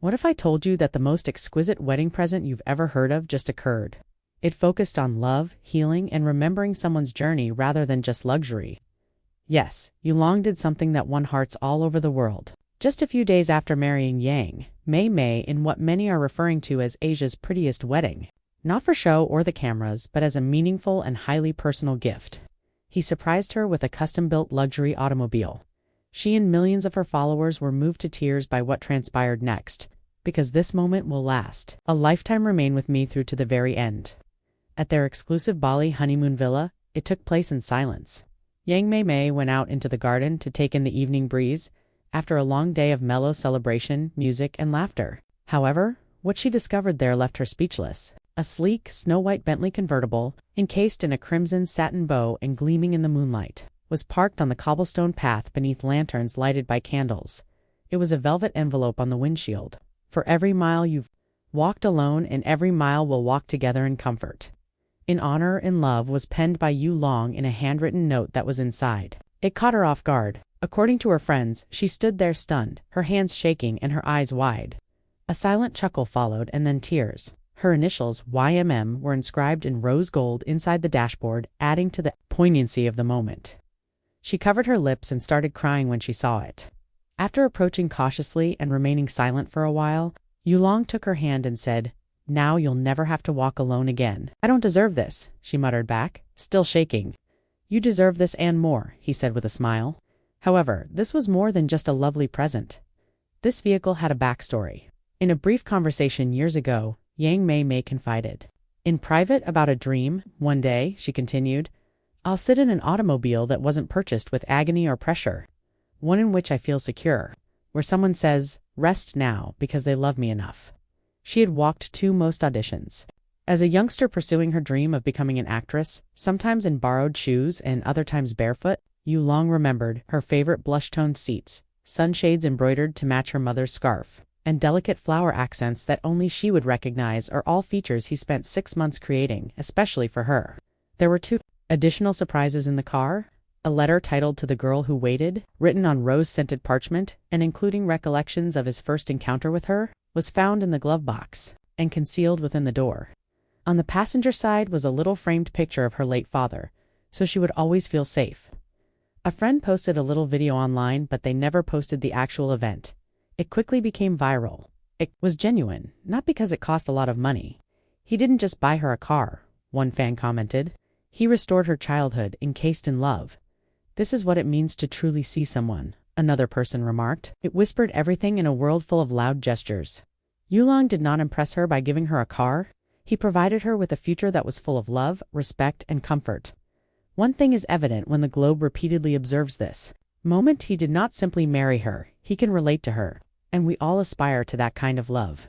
What if I told you that the most exquisite wedding present you've ever heard of just occurred? It focused on love, healing, and remembering someone's journey rather than just luxury. Yes, Yulong did something that won hearts all over the world. Just a few days after marrying Yang Mei Mei in what many are referring to as Asia's prettiest wedding. Not for show or the cameras, but as a meaningful and highly personal gift. He surprised her with a custom-built luxury automobile. She and millions of her followers were moved to tears by what transpired next, because this moment will last. A lifetime remain with me through to the very end. At their exclusive Bali honeymoon villa, it took place in silence. Yang Mei Mei went out into the garden to take in the evening breeze, after a long day of mellow celebration, music, and laughter. However, what she discovered there left her speechless. A sleek, snow-white Bentley convertible, encased in a crimson satin bow and gleaming in the moonlight, was parked on the cobblestone path beneath lanterns lighted by candles. It was a velvet envelope on the windshield. For every mile you've walked alone and every mile we'll walk together in comfort. In honor and love was penned by Yulong in a handwritten note that was inside. It caught her off guard. According to her friends, she stood there stunned, her hands shaking and her eyes wide. A silent chuckle followed and then tears. Her initials, YMM, were inscribed in rose gold inside the dashboard, adding to the poignancy of the moment. She covered her lips and started crying when she saw it. After approaching cautiously and remaining silent for a while, Yulong took her hand and said, "Now you'll never have to walk alone again." "I don't deserve this," she muttered back, still shaking. "You deserve this and more," he said with a smile. However, this was more than just a lovely present. This vehicle had a backstory. In a brief conversation years ago, Yang Mei Mei confided. In private about a dream, one day, she continued, "I'll sit in an automobile that wasn't purchased with agony or pressure. One in which I feel secure. Where someone says, 'Rest now,' because they love me enough." She had walked to most auditions. As a youngster pursuing her dream of becoming an actress, sometimes in borrowed shoes and other times barefoot, Yulong remembered her favorite blush-toned seats, sunshades embroidered to match her mother's scarf, and delicate flower accents that only she would recognize are all features he spent 6 months creating, especially for her. There were 2 additional surprises in the car. A letter titled "To the Girl Who Waited," written on rose-scented parchment and including recollections of his first encounter with her, was found in the glove box and concealed within the door. On the passenger side was a little framed picture of her late father, so she would always feel safe. A friend posted a little video online, but they never posted the actual event. It quickly became viral. It was genuine, not because it cost a lot of money. "He didn't just buy her a car," one fan commented. "He restored her childhood, encased in love. This is what it means to truly see someone," another person remarked. It whispered everything in a world full of loud gestures. Yulong did not impress her by giving her a car. He provided her with a future that was full of love, respect, and comfort. One thing is evident when the globe repeatedly observes this moment: he did not simply marry her, he can relate to her, and we all aspire to that kind of love.